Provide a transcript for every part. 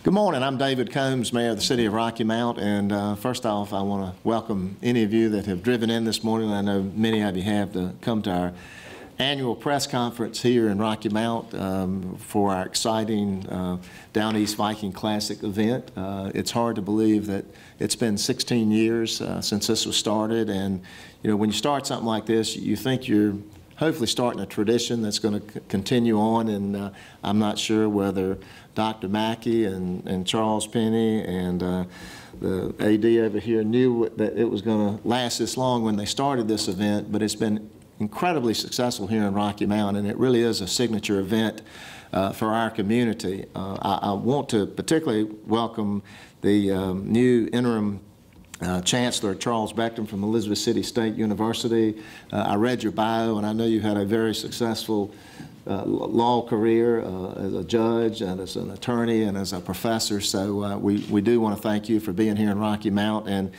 Good morning. I'm David Combs, Mayor of the City of Rocky Mount, and first off, I want to welcome any of you that have driven in this morning. I know many of you have to come to our annual press conference here in Rocky Mount for our exciting Down East Viking Classic event. It's hard to believe that it's been 16 years since this was started, and you know, when you start something like this, you think you're hopefully starting a tradition that's going to continue on, and I'm not sure whether Dr. Mackey and Charles Penny and the AD over here knew that it was going to last this long when they started this event, but it's been incredibly successful here in Rocky Mount, and it really is a signature event for our community. I want to particularly welcome the new interim Chancellor Charles Beckton from Elizabeth City State University. I read your bio, and I know you had a very successful law career as a judge and as an attorney and as a professor. So we do want to thank you for being here in Rocky Mount. And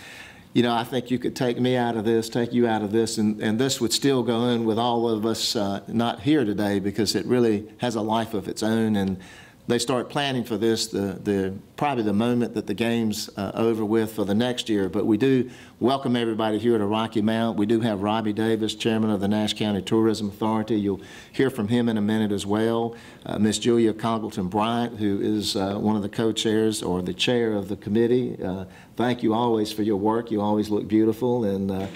you know, I think you could take me out of this, take you out of this, and this would still go on with all of us not here today, because it really has a life of its own. And they start planning for this probably the moment that the game's over with for the next year. But we do welcome everybody here to Rocky Mount. We do have Robbie Davis, Chairman of the Nash County Tourism Authority. You'll hear from him in a minute as well. Miss Julia Congleton Bryant, who is one of the co-chairs or the chair of the committee. Thank you always for your work. You always look beautiful, and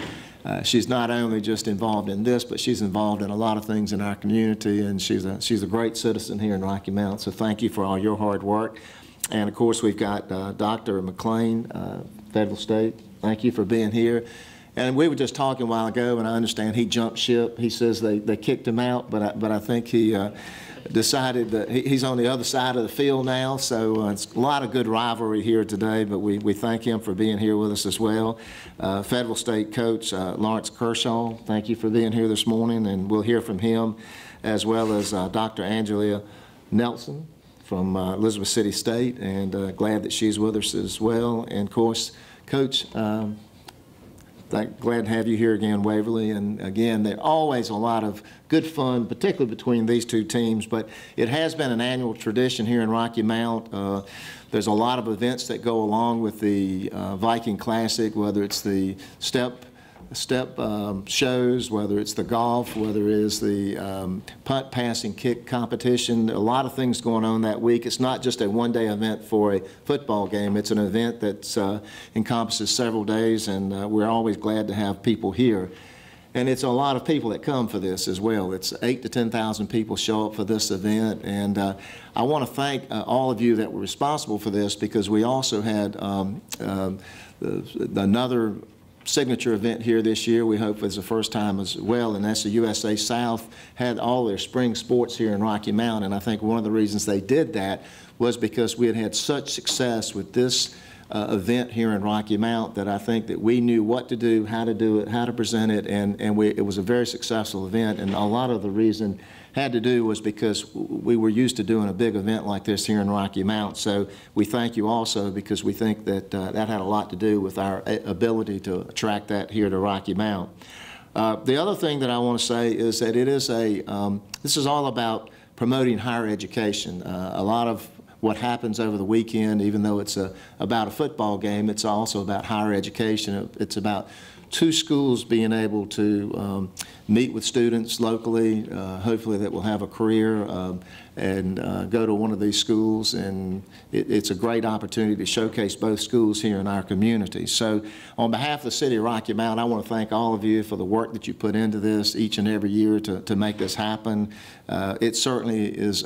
she's not only just involved in this, but she's involved in a lot of things in our community, and she's a great citizen here in Rocky Mount. So thank you for all your hard work. And of course, we've got Dr. McLean, Federal State. Thank you for being here. And we were just talking a while ago, and I understand he jumped ship. He says they kicked him out, but I think he decided that he's on the other side of the field now. So it's a lot of good rivalry here today, but we thank him for being here with us as well. Federal State coach Lawrence Kershaw, thank you for being here this morning, and we'll hear from him, as well as Dr. Angela Nelson from Elizabeth City State, and glad that she's with us as well. And of course, Coach, glad to have you here again, Waverly. And again, there's always a lot of good fun, particularly between these two teams. But it has been an annual tradition here in Rocky Mount. There's a lot of events that go along with the Viking Classic, whether it's the step shows, whether it's the golf, whether it is the punt, passing, kick competition. A lot of things going on that week. It's not just a one-day event for a football game. It's an event that encompasses several days, and we're always glad to have people here. And it's a lot of people that come for this as well. It's 8,000 to 10,000 people show up for this event, and I want to thank all of you that were responsible for this, because we also had another signature event here this year. We hope it's the first time as well, and that's the USA South had all their spring sports here in Rocky Mount. And I think one of the reasons they did that was because we had had such success with this event here in Rocky Mount, that I think that we knew what to do, how to do it, how to present it, and it was a very successful event. And a lot of the reason had to do was because we were used to doing a big event like this here in Rocky Mount. So we thank you also, because we think that that had a lot to do with our ability to attract that here to Rocky Mount. The other thing that I want to say is that it is this is all about promoting higher education. A lot of what happens over the weekend, even though it's about a football game, it's also about higher education. It's about two schools being able to meet with students locally, hopefully that will have a career, and go to one of these schools. And it's a great opportunity to showcase both schools here in our community. So on behalf of the City of Rocky Mount, I want to thank all of you for the work that you put into this each and every year to make this happen. It certainly is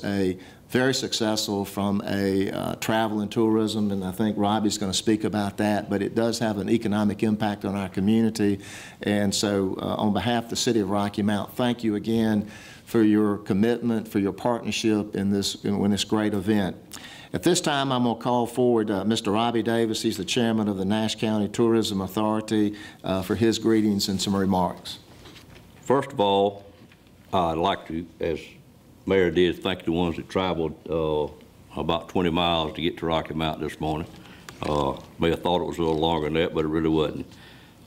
very successful from a travel and tourism, and I think Robbie's going to speak about that, but it does have an economic impact on our community. And so on behalf of the City of Rocky Mount, thank you again for your commitment, for your partnership in this great event. At this time, I'm going to call forward Mr. Robbie Davis. He's the chairman of the Nash County Tourism Authority, for his greetings and some remarks. First of all, I'd like to, as Mayor did, thank the ones that traveled about 20 miles to get to Rocky Mount this morning. Mayor thought it was a little longer than that, but it really wasn't.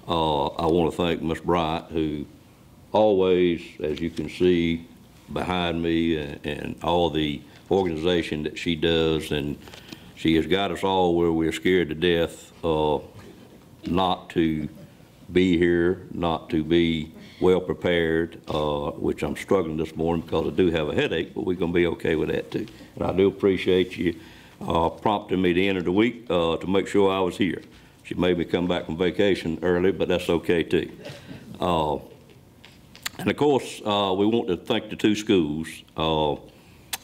I want to thank Ms. Bryant, who always, as you can see behind me, and all the organization that she does, and She has got us all where we're scared to death not to be here, not to be well prepared, which I'm struggling this morning because I do have a headache, but we're going to be okay with that too. And I do appreciate you prompting me to end of the week to make sure I was here. She made me come back from vacation early, but that's okay too. And of course, we want to thank the two schools.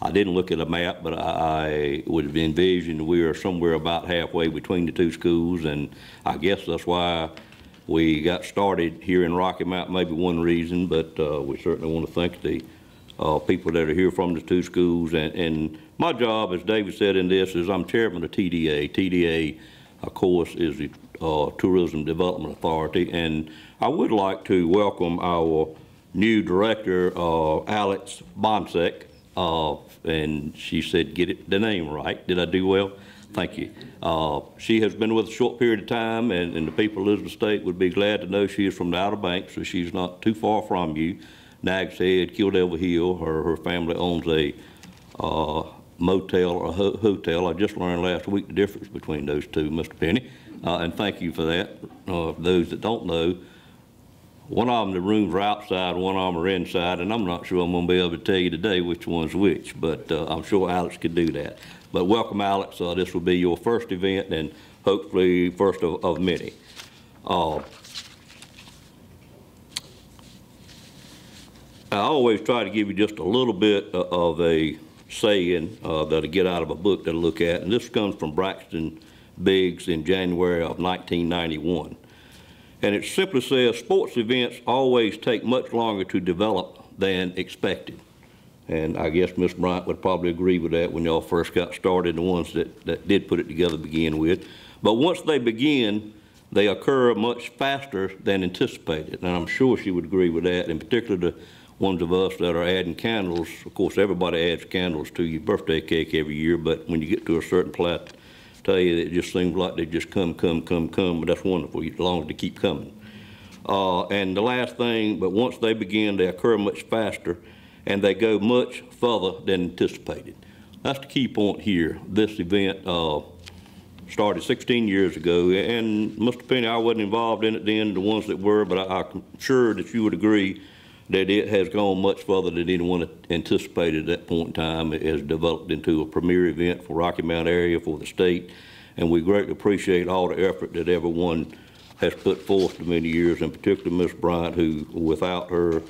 I didn't look at a map, but I would have envisioned we are somewhere about halfway between the two schools, and I guess that's why we got started here in Rocky Mount, maybe one reason, but we certainly want to thank the people that are here from the two schools. And my job, as David said in this, is I'm chairman of TDA. TDA, of course, is the Tourism Development Authority, and I would like to welcome our new director, Alex Bonsek. And she said, get the name right. Did I do well? Thank you. She has been with a short period of time, and the people of Elizabeth State would be glad to know she is from the Outer Banks, so she's not too far from you. Nags Head, Kill Devil Hill. Her family owns a motel or a hotel. I just learned last week the difference between those two, Mr. Penny, and thank you for that. Those that don't know, one of them, the rooms are outside, one of them are inside, and I'm not sure I'm going to be able to tell you today which one's which, but I'm sure Alex could do that. But welcome, Alex. This will be your first event, and hopefully first of many. I always try to give you just a little bit of a saying that I get out of a book that I look at, and this comes from Braxton Biggs in January of 1991. And it simply says, sports events always take much longer to develop than expected. And I guess Ms. Bryant would probably agree with that when y'all first got started, the ones that did put it together to begin with. But once they begin, they occur much faster than anticipated. And I'm sure she would agree with that, in particular the ones of us that are adding candles. Of course, everybody adds candles to your birthday cake every year, but when you get to a certain plateau, tell you, it just seems like they just come, but that's wonderful, as long as they keep coming. And the last thing, but once they begin, they occur much faster, and they go much further than anticipated. That's the key point here. This event started 16 years ago, and Mr. Penny, I wasn't involved in it then, the ones that were, but I'm sure that you would agree that it has gone much further than anyone anticipated at that point in time. It has developed into a premier event for Rocky Mount area, for the state, and we greatly appreciate all the effort that everyone has put forth to many years, and particularly Ms. Bryant, who, without her,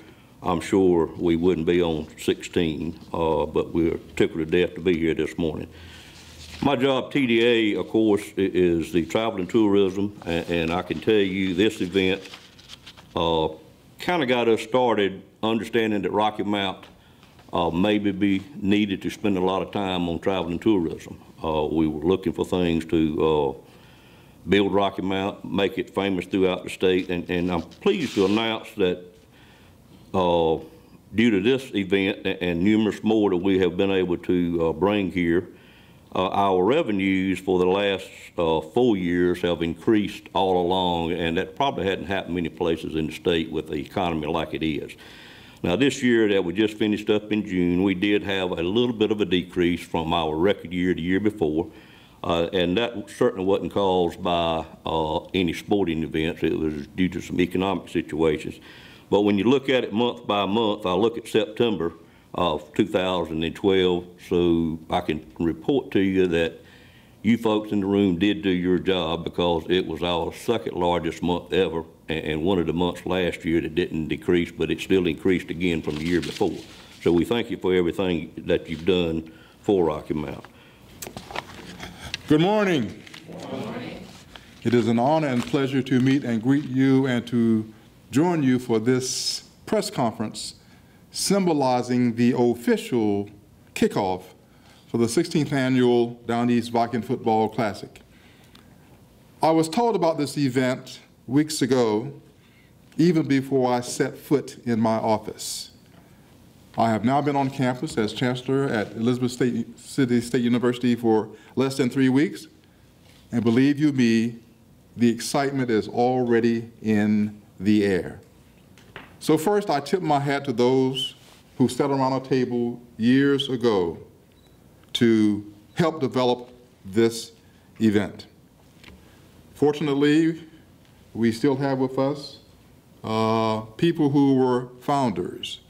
I'm sure we wouldn't be on 16, but we're tickled to death to be here this morning. My job, TDA, of course, is the travel and tourism, and I can tell you this event kind of got us started understanding that Rocky Mount maybe be needed to spend a lot of time on travel and tourism. We were looking for things to build Rocky Mount, make it famous throughout the state, and I'm pleased to announce that due to this event and numerous more that we have been able to bring here, our revenues for the last 4 years have increased all along, and that probably hadn't happened many places in the state with the economy like it is. Now, this year that we just finished up in June, we did have a little bit of a decrease from our record year the year before, and that certainly wasn't caused by any sporting events. It was due to some economic situations. But when you look at it month by month, I look at September of 2012, so I can report to you that you folks in the room did do your job, because it was our second largest month ever, and one of the months last year that didn't decrease, but it still increased again from the year before. So we thank you for everything that you've done for Rocky Mount. Good morning. Good morning. It is an honor and pleasure to meet and greet you and to join you for this press conference symbolizing the official kickoff for the 16th annual Down East Viking Football Classic. I was told about this event weeks ago, even before I set foot in my office. I have now been on campus as chancellor at Elizabeth City State University for less than 3 weeks, and believe you me, the excitement is already in the air. So first, I tip my hat to those who sat around a table years ago to help develop this event. Fortunately, we still have with us people who were founders.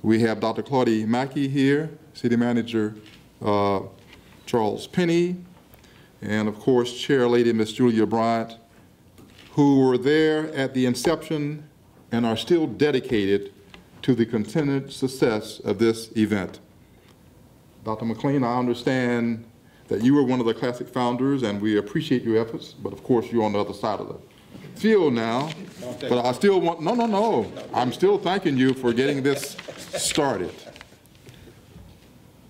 We have Dr. Claudie Mackey here, City Manager Charles Penny, and of course, Chair Lady Miss Julia Bryant, who were there at the inception and are still dedicated to the continued success of this event. Dr. McLean, I understand that you were one of the Classic founders, and we appreciate your efforts, but of course, you're on the other side of the field now. But I still want, no. I'm still thanking you for getting this started.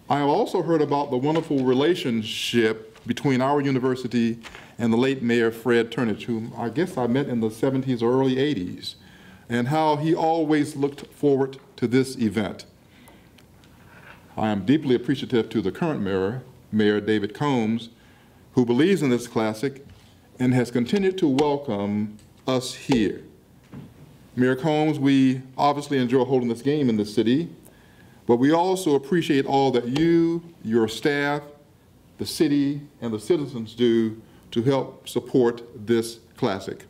I have also heard about the wonderful relationship between our university and the late Mayor Fred Turnage, whom I guess I met in the 70s or early 80s, and how he always looked forward to this event. I am deeply appreciative to the current mayor, Mayor David Combs, who believes in this classic and has continued to welcome us here. Mayor Combs, we obviously enjoy holding this game in the city, but we also appreciate all that you, your staff, the city, and the citizens do to help support this classic.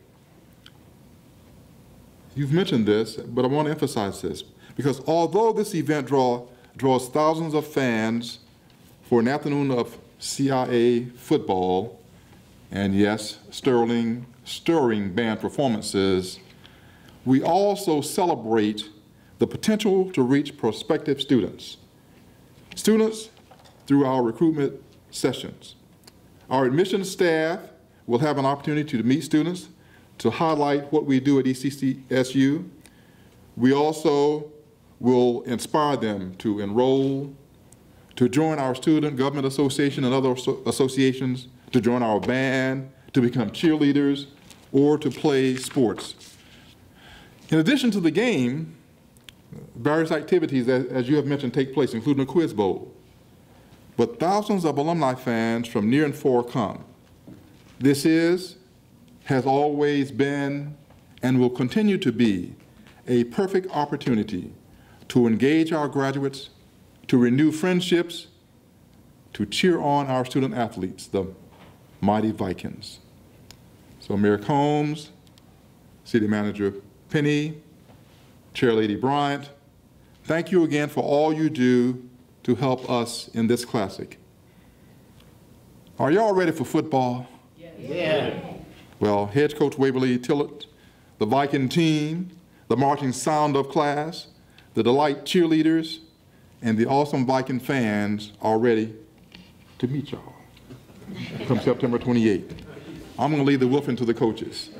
You've mentioned this, but I want to emphasize this, because although this event draws thousands of fans for an afternoon of CIA football, and yes, stirring band performances, we also celebrate the potential to reach prospective students. Students through our recruitment sessions. Our admissions staff will have an opportunity to meet students, to highlight what we do at ECCSU. We also will inspire them to enroll, to join our Student Government Association and other associations, to join our band, to become cheerleaders, or to play sports. In addition to the game, various activities, as you have mentioned, take place, including a quiz bowl. But thousands of alumni fans from near and far come. This has always been, and will continue to be, a perfect opportunity to engage our graduates, to renew friendships, to cheer on our student athletes, the mighty Vikings. So Mayor Combs, City Manager Penny, Chair Lady Bryant, thank you again for all you do to help us in this classic. Are y'all ready for football? Yeah. Well, head coach Waverly Tillett, the Viking team, the marching sound of class, the Delight cheerleaders, and the awesome Viking fans are ready to meet y'all come September 28th. I'm going to leave the woofing to the coaches.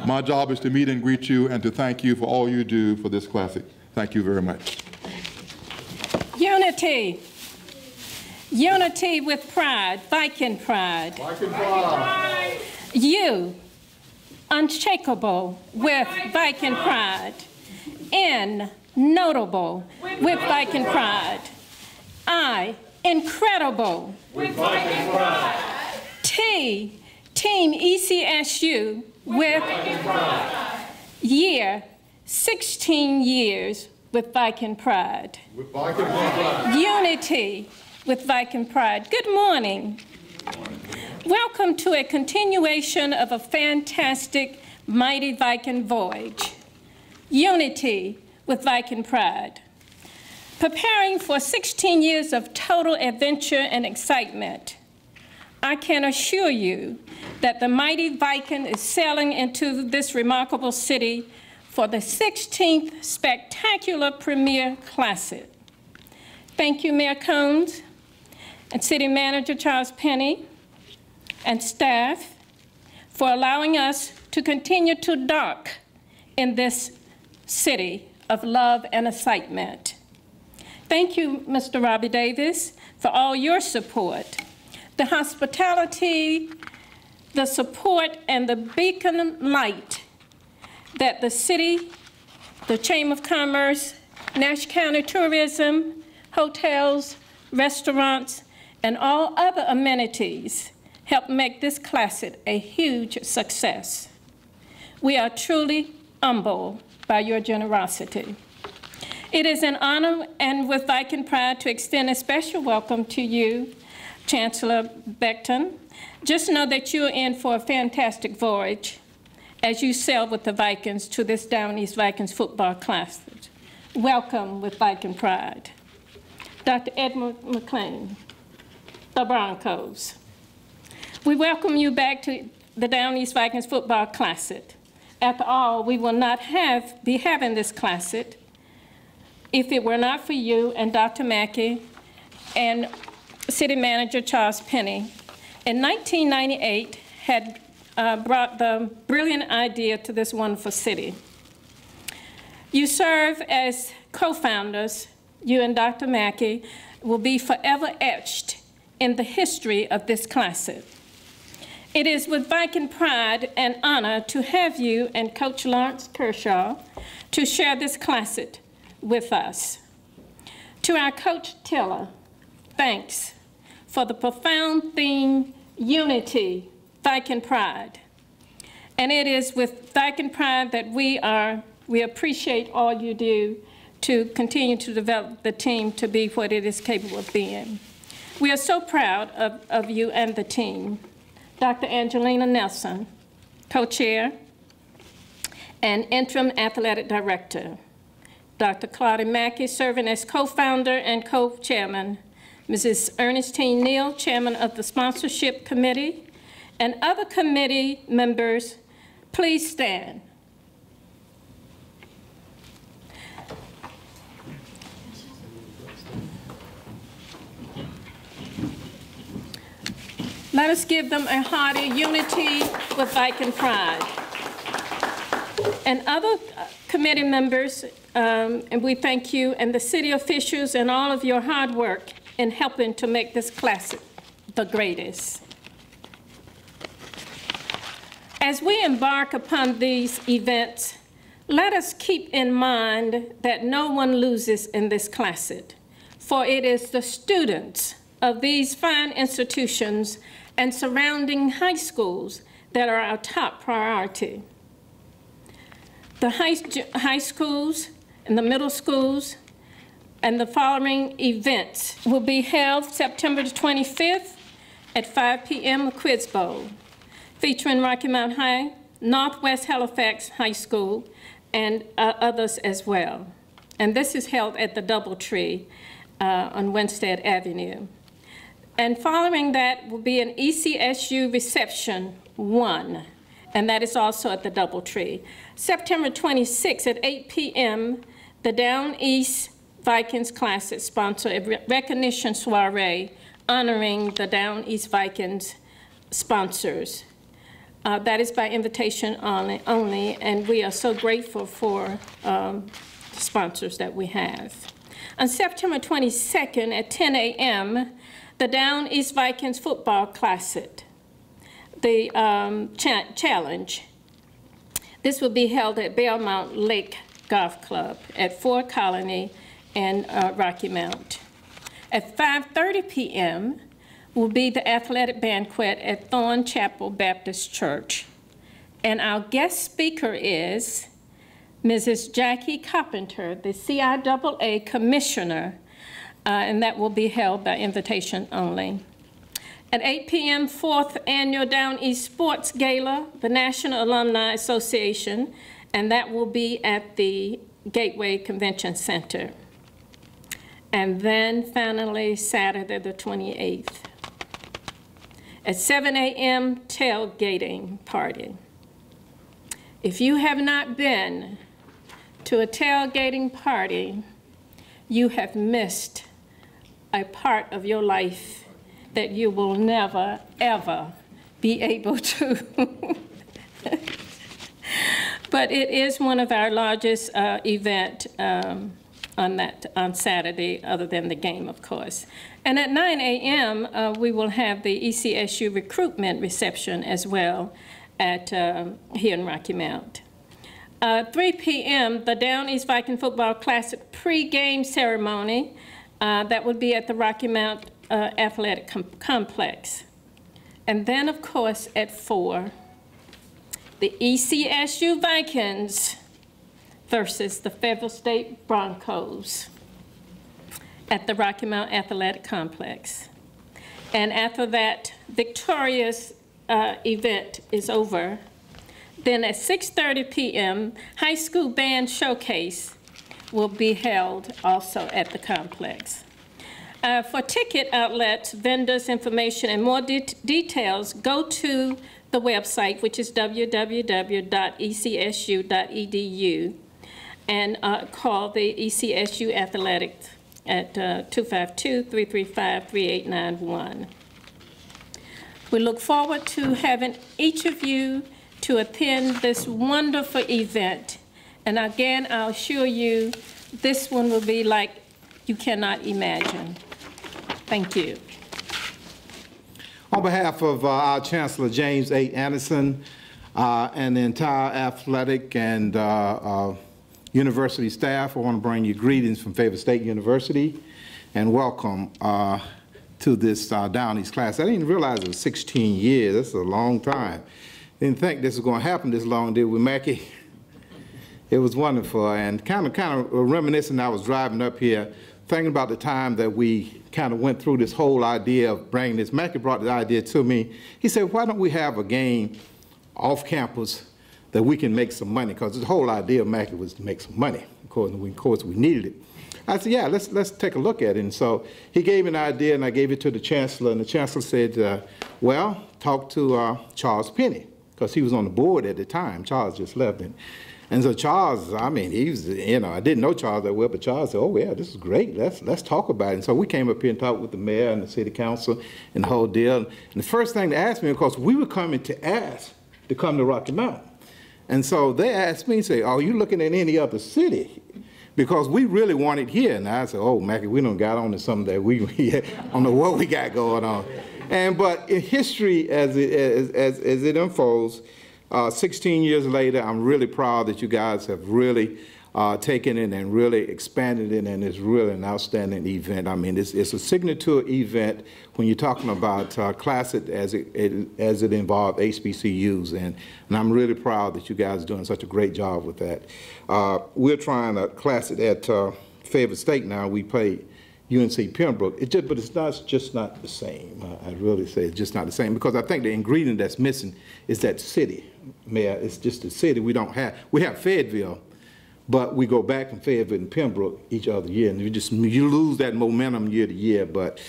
My job is to meet and greet you and to thank you for all you do for this classic. Thank you very much. Unity. Unity with pride, Viking pride. Viking pride. You, unshakable with Viking pride. N, notable with Viking pride. I, incredible with Viking pride. T, Team ECSU with Viking pride. Year, 16 years with Viking pride. With Viking pride. Unity with Viking pride. Good morning. Welcome to a continuation of a fantastic, mighty Viking voyage. Unity with Viking pride. Preparing for 16 years of total adventure and excitement, I can assure you that the mighty Viking is sailing into this remarkable city for the 16th spectacular premier classic. Thank you, Mayor Combs and City Manager Charles Penny and staff for allowing us to continue to dock in this city of love and excitement. Thank you, Mr. Robbie Davis, for all your support. The hospitality, the support, and the beacon light that the city, the Chamber of Commerce, Nash County Tourism, hotels, restaurants, and all other amenities helped make this classic a huge success. We are truly humbled by your generosity. It is an honor and with Viking pride to extend a special welcome to you, Chancellor Beckton, just know that you're in for a fantastic voyage as you sail with the Vikings to this Down East Vikings football classic. Welcome with Viking pride. Dr. Edmund McLean, the Broncos. We welcome you back to the Down East Vikings football classic. After all, we will not be having this classic if it were not for you and Dr. Mackey and City Manager Charles Penny. In 1998, had brought the brilliant idea to this wonderful city. You serve as co-founders. You and Dr. Mackey will be forever etched in the history of this classic. It is with Viking pride and honor to have you and Coach Lawrence Kershaw to share this classic with us. To our Coach Tiller, thanks for the profound theme, Unity, Viking pride. And it is with Viking pride that we appreciate all you do to continue to develop the team to be what it is capable of being. We are so proud of you and the team. Dr. Angelina Nelson, co-chair and interim athletic director. Dr. Claudia Mackey, serving as co-founder and co-chairman. Mrs. Ernestine Neal, chairman of the sponsorship committee, and other committee members, please stand. Let us give them a hearty unity with Viking pride. And other committee members, and we thank you, and the city officials and all of your hard work in helping to make this classic the greatest. As we embark upon these events, let us keep in mind that no one loses in this classic, for it is the students of these fine institutions and surrounding high schools that are our top priority. The high schools and the middle schools and the following events will be held September the 25th at 5 p.m. at Quiz Bowl, featuring Rocky Mount High, Northwest Halifax High School, and others as well. And this is held at the Doubletree on Winstead Avenue. And following that will be an ECSU Reception 1, and that is also at the Doubletree. September 26th at 8 p.m., the Down East Vikings Classic sponsor a recognition soiree honoring the Down East Vikings sponsors. That is by invitation only, and we are so grateful for the sponsors that we have. On September 22nd at 10 a.m., the Down East Vikings Football Classic, the challenge. This will be held at Belmont Lake Golf Club at Fort Colony and Rocky Mount. At 5:30 p.m. will be the athletic banquet at Thorn Chapel Baptist Church. And our guest speaker is Mrs. Jackie Carpenter, the CIAA Commissioner, and that will be held by invitation only. At 8 p.m., 4th Annual Down East Sports Gala, the National Alumni Association, and that will be at the Gateway Convention Center. And then finally, Saturday the 28th. At 7 a.m., tailgating party. If you have not been to a tailgating party, you have missed a part of your life that you will never, ever be able to. But it is one of our largest event on Saturday, other than the game, of course. And at 9 a.m., we will have the ECSU recruitment reception as well at here in Rocky Mount. 3 p.m., the Down East Viking Football Classic pre-game ceremony. That would be at the Rocky Mount Athletic Complex. And then, of course, at 4, the ECSU Vikings versus the Fayetteville State Broncos at the Rocky Mount Athletic Complex. And after that victorious event is over, then at 6:30 p.m., high school band showcase will be held also at the complex. For ticket outlets, vendors, information, and more details, go to the website, which is www.ecsu.edu, and call the ECSU Athletics at 252-335-3891. We look forward to having each of you to attend this wonderful event. And again, I'll assure you, this one will be like you cannot imagine. Thank you. On behalf of our Chancellor James A. Anderson and the entire athletic and university staff, I want to bring you greetings from Fayetteville State University and welcome to this Down East class. I didn't realize it was 16 years. That's a long time. Didn't think this was going to happen this long, did we, Mackie? It was wonderful, and kind of reminiscing. I was driving up here, thinking about the time that we kind of went through this whole idea of bringing this. Mackie brought the idea to me. He said, why don't we have a game off campus that we can make some money? Because the whole idea of Mackie was to make some money. Of course, we needed it. I said, yeah, let's take a look at it. And so he gave me an idea, and I gave it to the chancellor, and the chancellor said, well, talk to Charles Penny, because he was on the board at the time. Charles just left it. And so Charles, I mean, he was, I didn't know Charles that well, but Charles said, oh, yeah, this is great. Let's talk about it. And so we came up here and talked with the mayor and the city council and the whole deal. And the first thing they asked me, of course, we were coming to ask to come to Rocky Mount. And so they asked me, say, are you looking at any other city? Because we really want it here. And I said, oh, Mackie, we done got on to something that we don't know what we got going on. But in history, as it unfolds, 16 years later, I'm really proud that you guys have really taken it and really expanded it, and it's really an outstanding event. I mean, it's a signature event when you're talking about Classic as it involved HBCUs, and I'm really proud that you guys are doing such a great job with that. We're trying a Classic at Fayetteville State now. We play UNC Pembroke, but it's just not the same. I really say it's just not the same, because I think the ingredient that's missing is that city. Mayor, it's just the city we don't have. We have Fayetteville, but we go back from Fayetteville and Pembroke each other year, and you lose that momentum year to year. But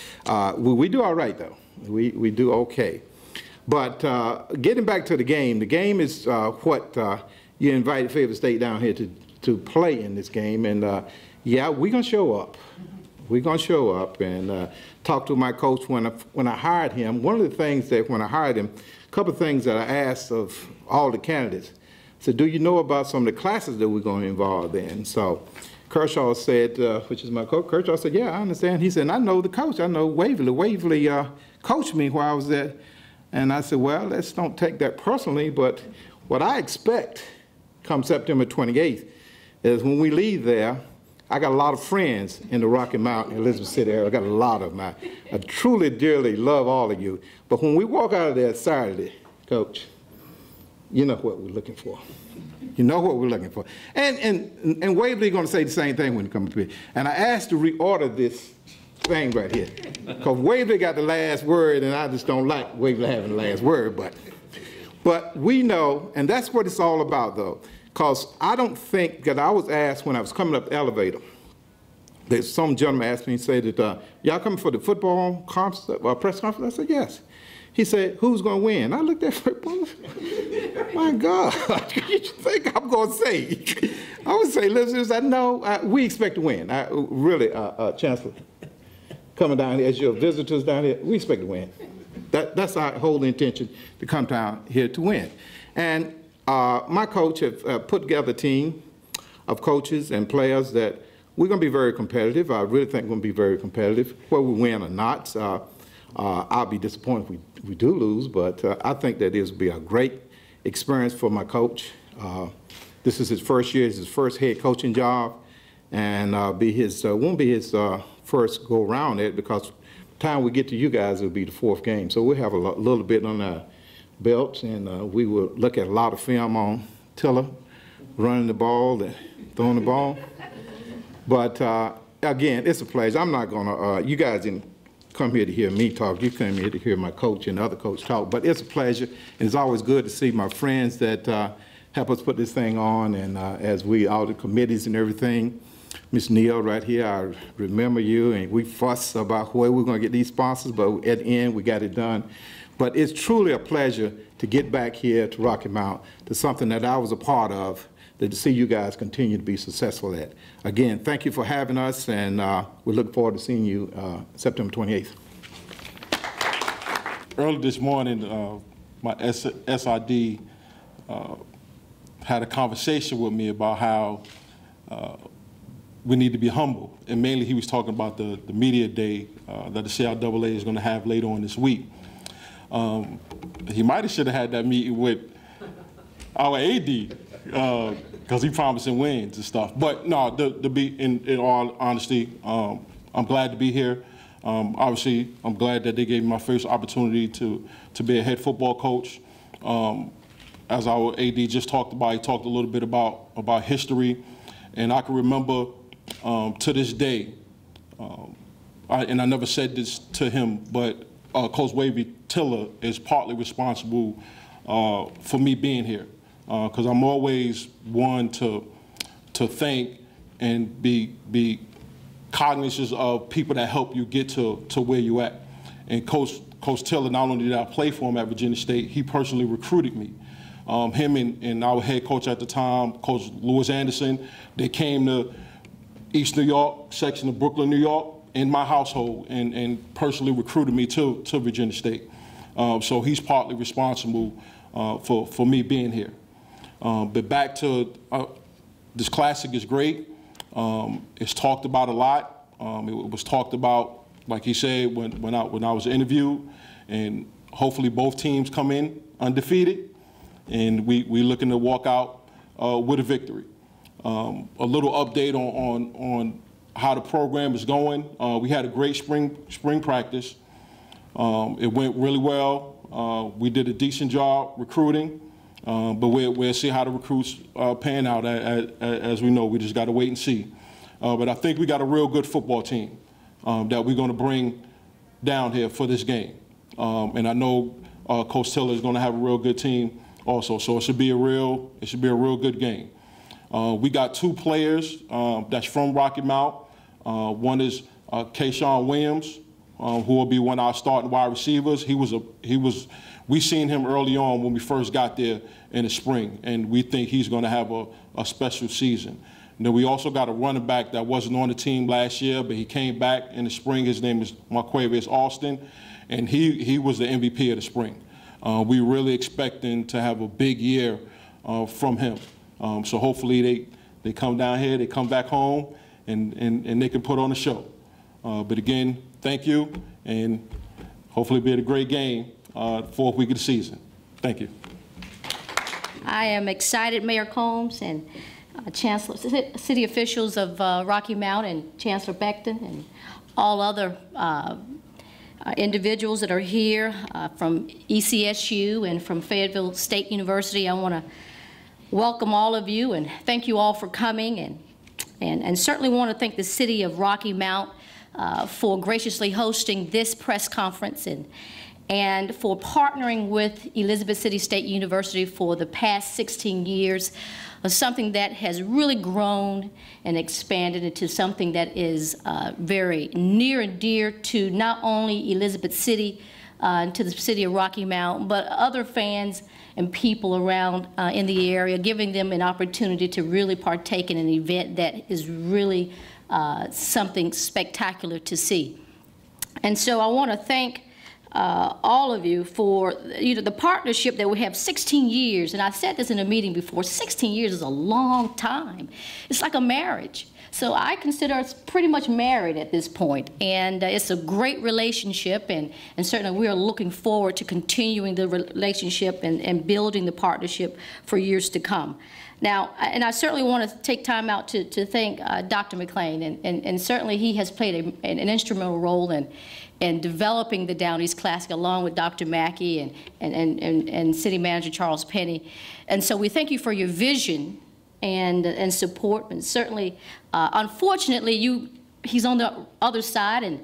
we do all right, though. We do okay. But getting back to the game is what you invited Fayetteville State down here to play in this game, and yeah, we're gonna show up. We're going to show up and talk to my coach when I hired him. One of the things that when I hired him, a couple of things that I asked of all the candidates. I said, do you know about some of the classes that we're going to involve in? So Kershaw said, which is my coach, Kershaw said, yeah, I understand. He said, I know the coach. I know Waverly. Waverly coached me while I was there. And I said, well, let's don't take that personally, but what I expect come September 28th is when we leave there, I got a lot of friends in the Rocky Mount, Elizabeth City area. I got a lot of them. I truly, dearly love all of you. But when we walk out of there Saturday, Coach, you know what we're looking for. You know what we're looking for. And Waverly going to say the same thing when it comes to me. And I asked to reorder this thing right here, because Waverly got the last word, and I just don't like Waverly having the last word. But we know, and that's what it's all about, though. Because I don't think that I was asked when I was coming up the elevator, that some gentleman asked me and said that, y'all coming for the football press conference? I said, yes. He said, who's going to win? I looked at football. My God, what you think I'm going to say? I would say, listen, no, we expect to win. Really, Chancellor, coming down here, as your visitors down here, we expect to win. That's our whole intention, to come down here to win. And my coach have put together a team of coaches and players that we're going to be very competitive. I really think we're going to be very competitive. Whether we win or not, I'll be disappointed if we do lose, but I think that this will be a great experience for my coach. This is his first year, it's his first head coaching job, and won't be his first go around it, because by the time we get to you guys, it'll be the fourth game. So we'll have a little bit on our belts, and we will look at a lot of film on Tiller running the ball and throwing the ball. But again, it's a pleasure. I'm not gonna, you guys didn't come here to hear me talk. You came here to hear my coach and other coach talk. But it's a pleasure, and it's always good to see my friends that help us put this thing on, and as we, all the committees and everything. Ms. Neal right here, I remember you, and we fuss about where we're going to get these sponsors, but at the end, we got it done. But it's truly a pleasure to get back here to Rocky Mount, to something that I was a part of, to see you guys continue to be successful at. Again, thank you for having us, and we look forward to seeing you September 28th. Early this morning, my SRD had a conversation with me about how we need to be humble. And mainly he was talking about the media day that the CIAA is going to have later on this week. He might have should have had that meeting with our AD because he promising wins and stuff. But no, to be in all honesty, I'm glad to be here. Obviously, I'm glad that they gave me my first opportunity to be a head football coach. As our AD just talked about, he talked a little bit about history. And I can remember to this day, and I never said this to him, but Coach Wavy Tiller is partly responsible for me being here. Because I'm always one to thank and be cognizant of people that help you get to where you at. And Coach Tiller, not only did I play for him at Virginia State, he personally recruited me. Him and our head coach at the time, Coach Lewis Anderson, they came to East New York, section of Brooklyn, New York, in my household, and personally recruited me to Virginia State. So he's partly responsible for me being here. But back to this classic is great. It's talked about a lot. It was talked about, like he said, when I was interviewed, and hopefully both teams come in undefeated, and we looking to walk out with a victory. A little update on how the program is going. We had a great spring practice. It went really well. We did a decent job recruiting. But we'll see how the recruits pan out. As we know, we just got to wait and see. But I think we got a real good football team that we're going to bring down here for this game. And I know Coach Tiller is going to have a real good team also. So it should be a real good game. We got two players that's from Rocky Mount. One is Kayshawn Williams, who will be one of our starting wide receivers. We seen him early on when we first got there in the spring, and we think he's going to have a special season. And then we also got a running back that wasn't on the team last year, but he came back in the spring. His name is Marquavius Austin, and he was the MVP of the spring. We really expecting to have a big year from him. So hopefully they come down here, they come back home, and they can put on a show. But again, thank you, and hopefully it'll be a great game. Fourth week of the season. Thank you. I am excited, Mayor Combs and Chancellor, city officials of Rocky Mount and Chancellor Beckton and all other individuals that are here from ECSU and from Fayetteville State University. I want to welcome all of you and thank you all for coming, and certainly want to thank the city of Rocky Mount for graciously hosting this press conference and for partnering with Elizabeth City State University for the past 16 years, something that has really grown and expanded into something that is very near and dear to not only Elizabeth City, to the city of Rocky Mount, but other fans and people around in the area, giving them an opportunity to really partake in an event that is really something spectacular to see. And so I want to thank all of you for the partnership that we have 16 years, and I said this in a meeting before, 16 years is a long time. It's like a marriage. So I consider us pretty much married at this point, and it's a great relationship, and certainly we are looking forward to continuing the relationship and building the partnership for years to come. Now, and I certainly want to take time out to thank Dr. McLean, and certainly he has played an instrumental role in developing the Down East Classic along with Dr. Mackey and City Manager Charles Penny. And so we thank you for your vision and support, and certainly, unfortunately, he's on the other side,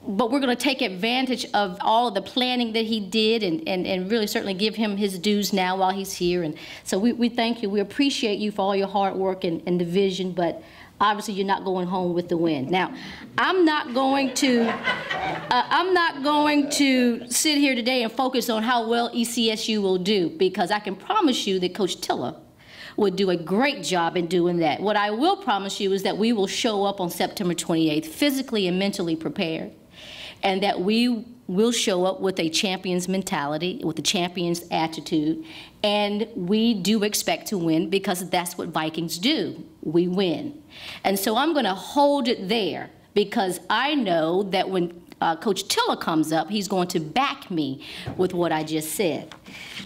but we're going to take advantage of all of the planning that he did and really certainly give him his dues now while he's here. And so we thank you. We appreciate you for all your hard work and the vision, but obviously you're not going home with the win. Now, I'm not going to sit here today and focus on how well ECSU will do, because I can promise you that Coach Tiller would do a great job in doing that. What I will promise you is that we will show up on September 28th physically and mentally prepared, and that we will show up with a champion's mentality, with a champion's attitude, and we do expect to win because that's what Vikings do. We win. And so I'm going to hold it there, because I know that when Coach Tiller comes up, he's going to back me with what I just said.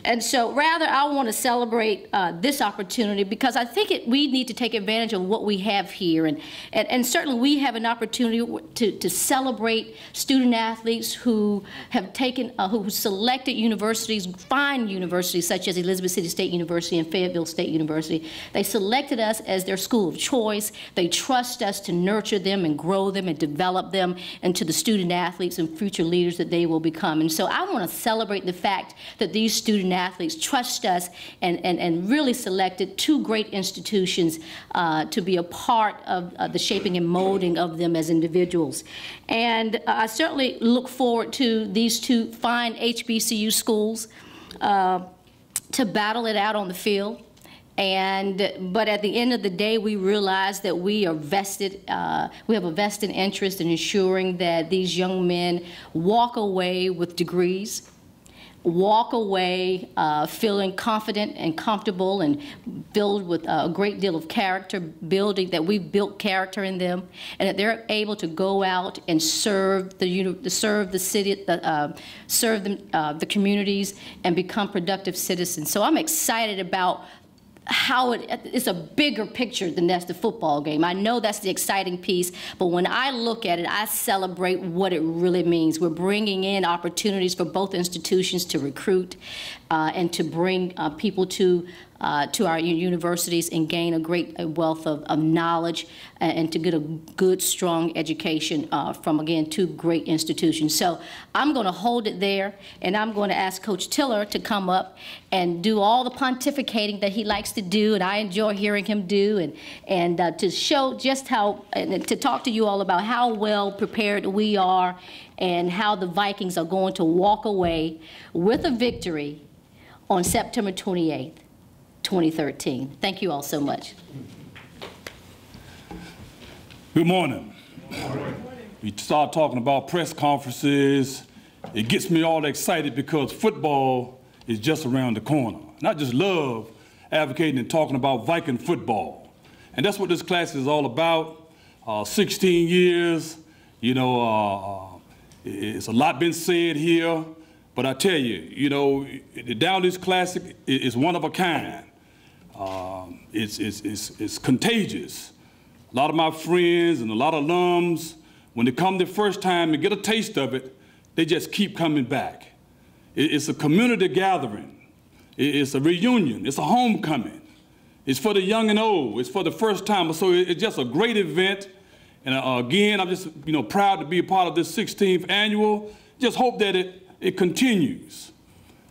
And so rather, I want to celebrate this opportunity, because I think we need to take advantage of what we have here. And certainly we have an opportunity to celebrate student athletes who have taken, who selected universities, fine universities such as Elizabeth City State University and Fayetteville State University. They selected us as their school of choice. They trust us to nurture them and grow them and develop them into the student athletes and future leaders that they will become. And so I want to celebrate the fact that these student athletes trust us and really selected two great institutions to be a part of the shaping and molding of them as individuals. And I certainly look forward to these two fine HBCU schools to battle it out on the field. But at the end of the day, we realize that we are vested, we have a vested interest in ensuring that these young men walk away with degrees, walk away feeling confident and comfortable, and build with a great deal of character building, that we've built character in them, and that they're able to go out and serve the city, serve the communities, and become productive citizens. So I'm excited about how it's a bigger picture than that's the football game. I know that's the exciting piece, but when I look at it, I celebrate what it really means. We're bringing in opportunities for both institutions to recruit and to bring people to our universities and gain a great wealth of knowledge and to get a good, strong education from, again, two great institutions. So I'm going to hold it there, and I'm going to ask Coach Tiller to come up and do all the pontificating that he likes to do, and I enjoy hearing him do, and to show just how, and to talk to you all about how well prepared we are and how the Vikings are going to walk away with a victory on September 28th. 2013. Thank you all so much. Good morning. We start talking about press conferences. It gets me all excited because football is just around the corner. And I just love advocating and talking about Viking football. And that's what this class is all about. 16 years, you know, it's a lot been said here, but I tell you, you know, the Down East Classic is one of a kind. It's contagious. A lot of my friends and a lot of alums, when they come the first time and get a taste of it, they just keep coming back. It's a community gathering. It's a reunion. It's a homecoming. It's for the young and old. It's for the first time. So it's just a great event. And again, I'm just proud to be a part of this 16th annual. Just hope that it continues.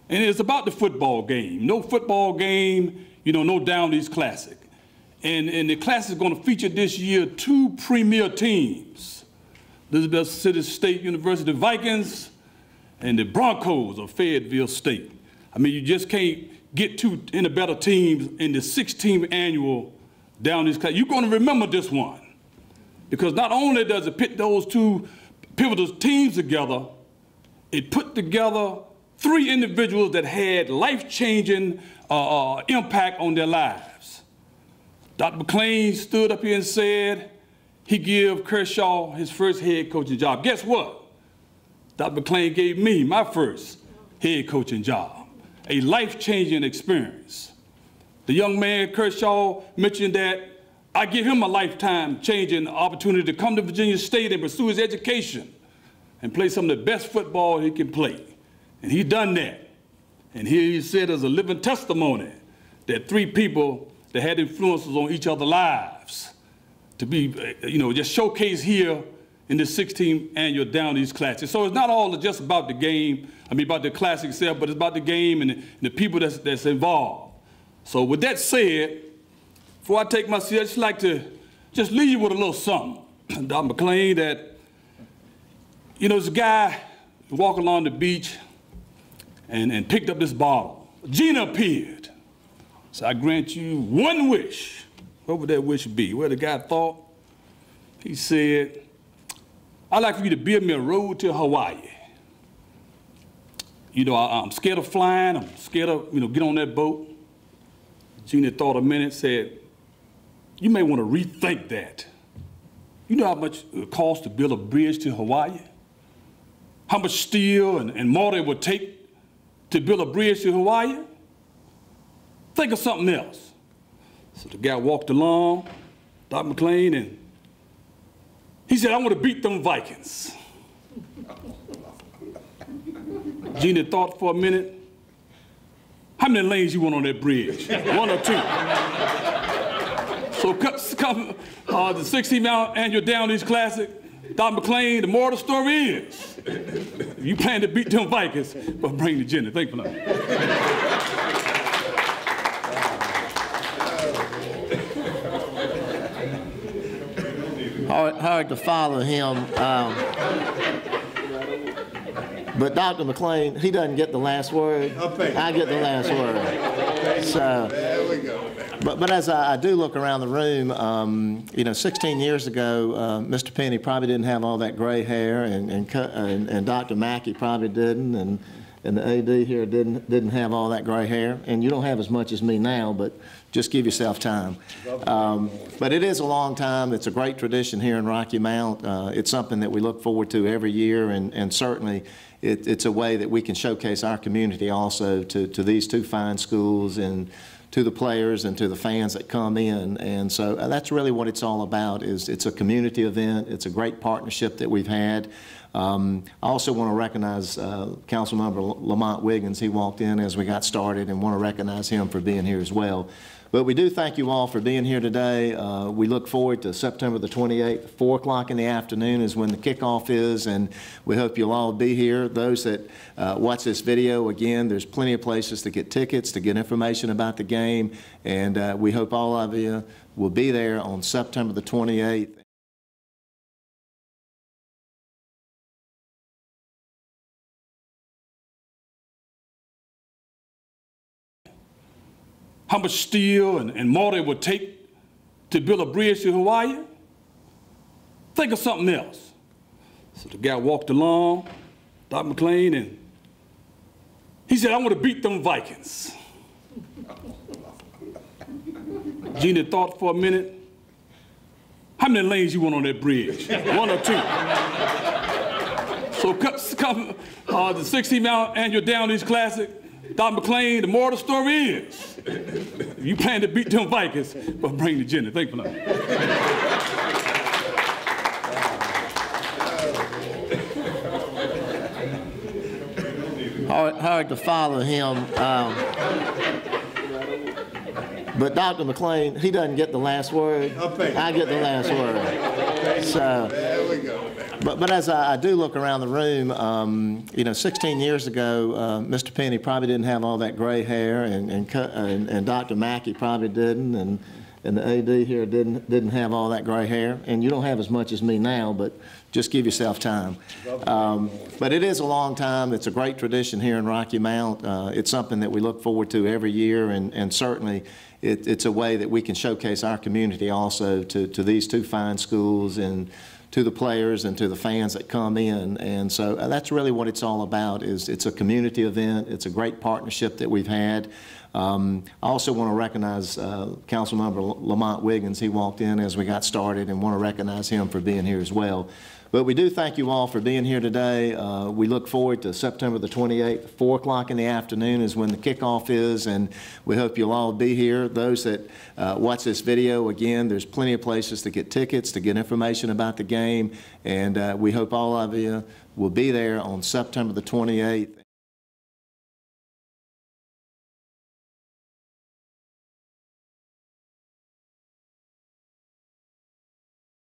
And it's about the football game. No football game, no Down East Classic. And the Classic is going to feature this year two premier teams, Elizabeth City State University Vikings and the Broncos of Fayetteville State. I mean, you just can't get two any better teams in the 16th annual Down East Classic. You're going to remember this one, because not only does it pit those two pivotal teams together, it put together three individuals that had life-changing impact on their lives. Dr. McLean stood up here and said he gave Kershaw his first head coaching job. Guess what? Dr. McLean gave me my first head coaching job, a life-changing experience. The young man, Kershaw, mentioned that I give him a lifetime-changing opportunity to come to Virginia State and pursue his education and play some of the best football he can play. And he's done that. And here he said as a living testimony that three people that had influences on each other's lives to be, just showcased here in the 16th annual Down East Classic. So it's not all just about the game, about the classic itself, but it's about the game and the people that's involved. So with that said, before I take my seat, I'd just like to just leave you with a little something. Dr. McLean, that, there's a guy walking along the beach and picked up this bottle. Gina appeared. So I grant you one wish. What would that wish be? Well, the guy thought. He said, I'd like for you to build me a road to Hawaii. I'm scared of flying. I'm scared of, get on that boat. Gina thought a minute, said, you may want to rethink that. You know how much it costs to build a bridge to Hawaii? How much steel and mortar it would take to build a bridge to Hawaii? Think of something else. So the guy walked along, Dr. McLean, and he said, I want to beat them Vikings. Gina thought for a minute. How many lanes you want on that bridge? One or two? So come the 16th annual Down East Classic, Dr. McLean, the moral of the story is, you plan to beat them Vikings, but bring the Gina. Thank you for that. Hard to follow him. But Dr. McLean, he doesn't get the last word. I get the last word. So, there we go. But as I do look around the room, 16 years ago, Mr. Penny probably didn't have all that gray hair, and Dr. Mackey probably didn't, and the AD here didn't have all that gray hair, and you don't have as much as me now, but just give yourself time. But it is a long time. It's a great tradition here in Rocky Mount. It's something that we look forward to every year, and certainly it's a way that we can showcase our community also to these two fine schools and to the players and to the fans that come in. And so that's really what it's all about. It's a community event. It's a great partnership that we've had. I also want to recognize Councilmember Lamont Wiggins. He walked in as we got started, and want to recognize him for being here as well. But we do thank you all for being here today. We look forward to September the 28th, 4 o'clock in the afternoon is when the kickoff is, and we hope you'll all be here. Those that watch this video, again, there's plenty of places to get tickets, to get information about the game, and we hope all of you will be there on September the 28th. How much steel and mortar it would take to build a bridge to Hawaii? Think of something else. So the guy walked along, Dr. McLean, and he said, I want to beat them Vikings. Gina thought for a minute. How many lanes you want on that bridge? One or two? So come the 16th annual Down East Classic, Dr. McLean, the moral of the story is, you plan to beat them Vikings, but bring the Gina. Thank you for that. Hard to follow him. But Dr. McLean, he doesn't get the last word. I get the last word. So, there we go. But as I do look around the room, 16 years ago, Mr. Penny probably didn't have all that gray hair, and Dr. Mackey probably didn't, and the AD here didn't have all that gray hair, and you don't have as much as me now, but just give yourself time. But it is a long time. It's a great tradition here in Rocky Mount. It's something that we look forward to every year, and certainly it's a way that we can showcase our community also to these two fine schools and to the players and to the fans that come in. And so that's really what it's all about. It's a community event. It's a great partnership that we've had. I also want to recognize Councilmember Lamont Wiggins. He walked in as we got started, and want to recognize him for being here as well. But we do thank you all for being here today. We look forward to September the 28th, 4 o'clock in the afternoon is when the kickoff is, and we hope you'll all be here. Those that watch this video, again, there's plenty of places to get tickets, to get information about the game, and we hope all of you will be there on September the 28th.